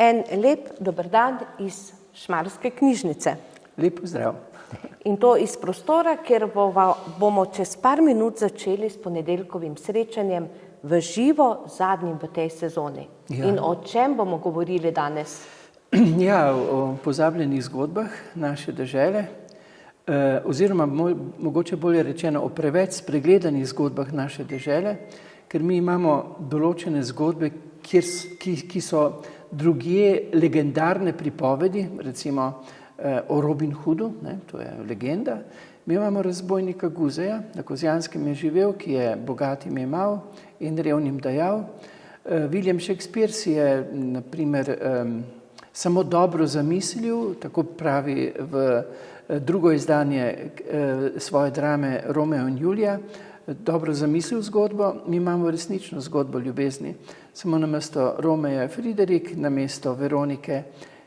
En lep dober dan iz Šmarske knjižnice. Lep pozdrav. In to iz prostora, kjer bomo čez par minut začeli s ponedeljkovim srečanjem v živo, zadnjim v tej sezoni. Ja. In o čem bomo govorili danes? Ja, o pozabljenih zgodbah naše dežele, oziroma mogoče bolje rečeno o preveč spregledanih zgodbah naše dežele, ker mi imamo določene zgodbe, ki so drugje legendarne pripovedi, recimo o Robin Hoodu, to je legenda. Mi imamo razbojnika Guzeja, na Kozjanskem je živel, ki je bogatim jemal in revnim dajal. William Shakespeare si je, na primer, samo dobro zamislil, tako pravi v drugo izdanje svoje drame Romeo in Julija, dobro zamislil zgodbo. Mi imamo resnično zgodbo ljubezni. Samo namesto Romeja je Friderik, namesto Veronike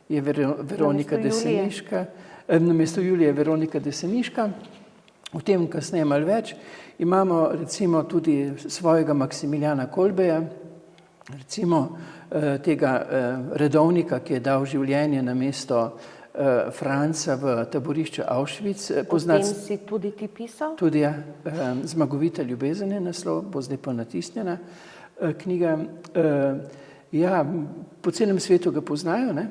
je Veronika Deseniška, namesto Julije je Veronika Deseniška. O tem kasneje malo več. Imamo recimo tudi svojega Maksimiljana Kolbeja, recimo tega redovnika, ki je dal življenje namesto Franca v taborišče Auschwitz. O tem si tudi ti pisal? Tudi, ja. Zmagovita ljubezen je naslov, bo zdaj pa natisnjena knjiga. Ja, po celem svetu ga poznajo, ne?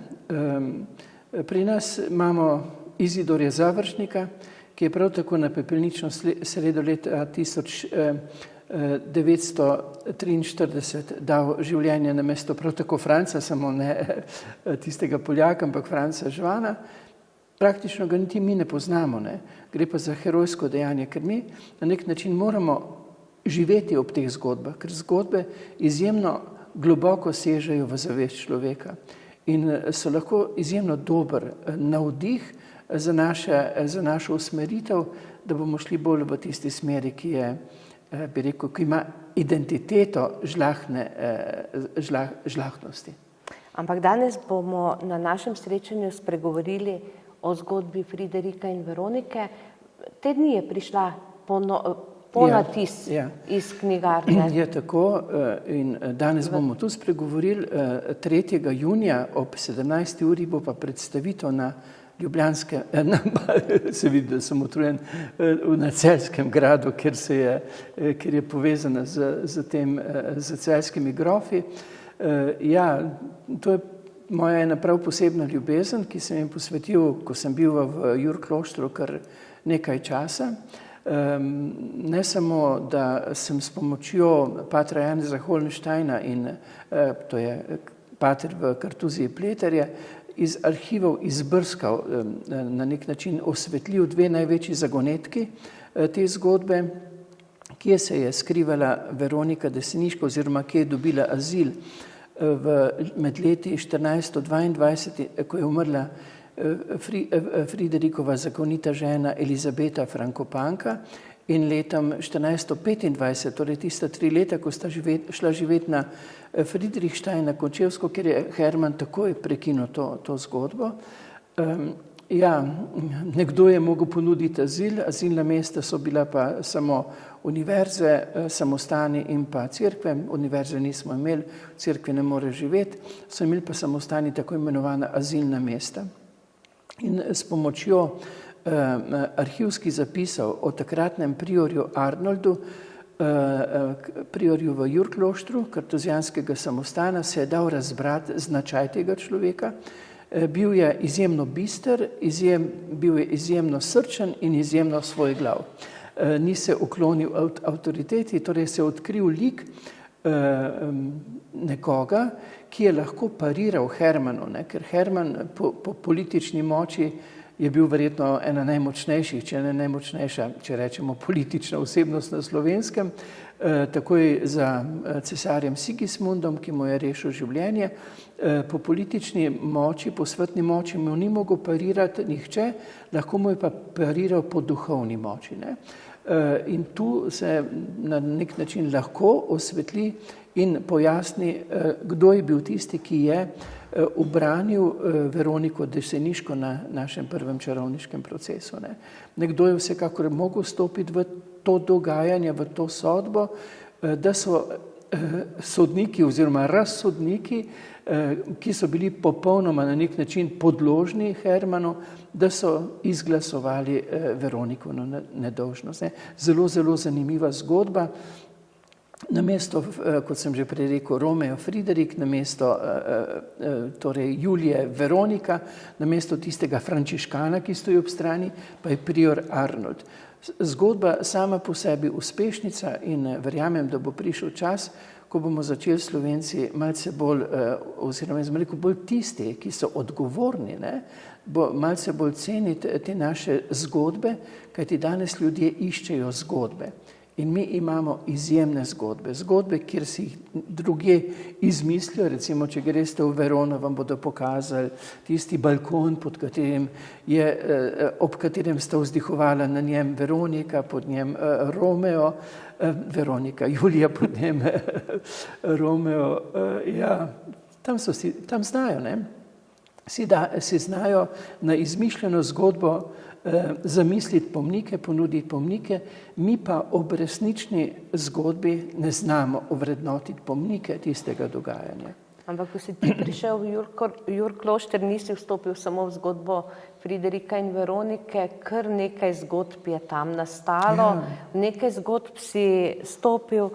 Pri nas imamo Izidorja Završnika, ki je prav tako na pepelnično sredo leta 1943 dal življenje namesto prav tako Franca, samo ne tistega Poljaka, ampak Franca Žvana. Praktično ga niti mi ne poznamo, ne? Gre pa za herojsko dejanje, ker mi na nek način moramo živeti ob teh zgodbah, ker zgodbe izjemno globoko sežejo v zavest človeka in so lahko izjemno dober navdih za našo usmeritev, da bomo šli bolj v tisti smeri, ki je, bi rekel, ki ima identiteto žlahtnosti. Ampak danes bomo na našem srečanju spregovorili o zgodbi Friderika in Veronike. Te dni je prišla ponatis iz knjigarne. Je tako in danes bomo tu spregovorili. 3. junija ob 17. uri bo pa predstavitev na Ljubljanske, se vidi, da sem utrujen, na Celjskem gradu, ker je povezana z celjskimi grofi. Ja, to je moja ena prav posebna ljubezen, ki sem jim posvetil, ko sem bil v Jurkloštru kar nekaj časa. Ne samo, da sem s pomočjo patra Janeza Holnštajna in to je pater v Kartuziji Pleterje, iz arhivov izbrskal, na nek način osvetlil dve največji zagonetki te zgodbe, kje se je skrivala Veronika Deseniška oziroma kje je dobila azil med leti 1422, ko je umrla Friderikova zakonita žena Elizabeta Frankopanka in letom 1425, torej tista 3 leta, ko sta šla živeti na Friedrichstein na Končevsko, ker je Herman takoj prekinil to zgodbo. Ja, nekdo je mogel ponuditi azil, azilna mesta so bila pa samo univerze, samostani in pa cerkve. Univerze nismo imeli, v cerkvi ne more živeti, so imeli pa samostani tako imenovana azilna mesta. In s pomočjo arhivskih zapisov o takratnem priorju Arnoldu, priorju v Jurkloštru, kartuzijanskega samostana, se je dal razbrati značaj tega človeka. Bil je izjemno bister, bil je izjemno srčen in izjemno svojglav. Ni se uklonil avtoriteti, torej se je odkril lik nekoga, ki je lahko pariral Hermanu, ker Herman po politični moči je bil verjetno ena najmočnejših, če ne najmočnejša, če rečemo politična osebnost na Slovenskem, takoj za cesarjem Sigismundom, ki mu je rešil življenje. Po politični moči, po svetni moči mu ni mogel parirati nihče, lahko mu je pa pariral po duhovni moči. In tu se na nek način lahko osvetli in pojasni, kdo je bil tisti, ki je ubranil Veroniko Deseniško na našem prvem čarovniškem procesu. Nekdo je vsekakor mogel stopiti v to dogajanje, v to sodbo, da so sodniki oziroma razsodniki, ki so bili popolnoma na nek način podložni Hermanu, da so izglasovali Veronikovo nedolžnost. Zelo, zelo zanimiva zgodba. Namesto, kot sem že prej rekel, Romeo Friderik, namesto torej Julije Veronika, namesto tistega frančiškana, ki stoji ob strani, pa je prior Arnold. Zgodba sama po sebi uspešnica in verjamem, da bo prišel čas, ko bomo začeli Slovenci malce bolj, oziroma jaz bom rekel, bolj tisti, ki so odgovorni, bo malce bolj ceniti te naše zgodbe, kajti danes ljudje iščejo zgodbe. In mi imamo izjemne zgodbe. Zgodbe, kjer si jih drugje izmislijo, recimo, če greste v Verono, vam bodo pokazali tisti balkon, ob katerem sta vzdihovala na njem Veronika, pod njem Romeo, Veronika, Julija, pod njem Romeo, ja, tam znajo, si znajo na izmišljeno zgodbo zamisliti pomnike, ponuditi pomnike, mi pa ob resnični zgodbi ne znamo ovrednotiti pomnike tistega dogajanja. Ampak, ko si ti prišel v Jurklošter, nisi vstopil samo v zgodbo Friderika in Veronike, kar nekaj zgodb je tam nastalo, nekaj zgodb si stopil,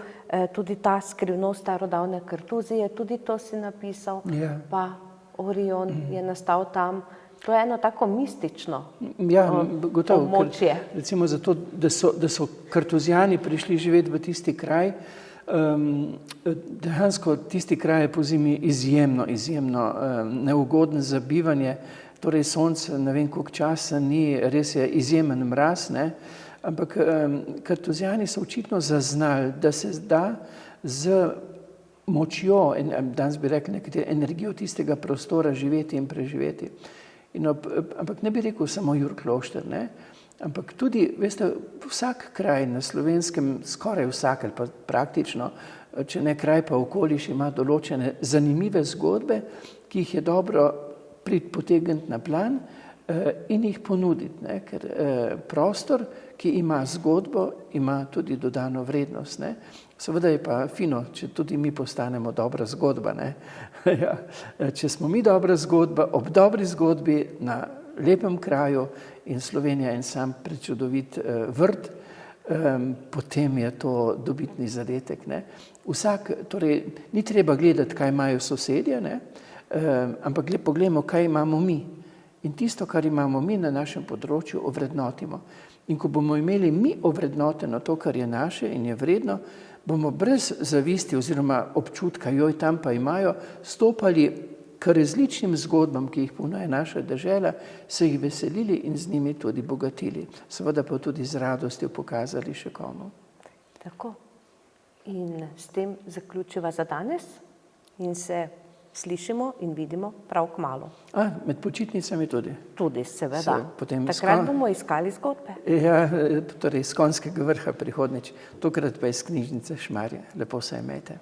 tudi ta skrivnost starodavne Kartuzije, tudi to si napisal, pa Orion je nastal tam. To je eno tako mistično območje. Recimo zato, da so Kartuzijani prišli živeti v tisti kraj, dejansko tisti kraj je po zimi izjemno neugoden za bivanje, torej sonce ne vem koliko časa ni, res je izjemen mraz, ampak Kartuzijani so očitno zaznali, da se da z močjo, danes bi rekli nekaj energijo tistega prostora živeti in preživeti. Ampak ne bi rekel samo Jurklošter, ampak tudi, veste, vsak kraj na Slovenskem, skoraj vsak ali pa praktično, če ne kraj pa okoliš, ima določene zanimive zgodbe, ki jih je dobro potegniti na plan in jih ponuditi, ker prostor, ki ima zgodbo, ima tudi dodano vrednost. Seveda je pa fino, če tudi mi postanemo dobra zgodba. Če smo mi dobra zgodba, ob dobri zgodbi, na lepem kraju in Slovenija en sam prečudovit vrt, potem je to dobitni zadetek. Torej, ni treba gledati, kaj imajo sosedje, ampak poglejmo, kaj imamo mi. In tisto, kar imamo mi na našem področju, ovrednotimo. In ko bomo imeli mi ovrednoteno to, kar je naše in je vredno, bomo brez zavisti oziroma občutka, joj, tam pa imajo, stopali k različnim zgodbam, ki jih ponuja naša dežela, se jih veselili in z njimi tudi bogatili. Seveda pa tudi z radostjo pokazali še komu. Tako. In s tem zaključiva za danes in se slišimo in vidimo prav kmalu. Med počitnicami tudi? Tudi, seveda. Takrat bomo iskali zgodbe. Ja, torej iz Konjskega vrha prihodnič. Tokrat pa iz knjižnice Šmarje. Lepo se imejte.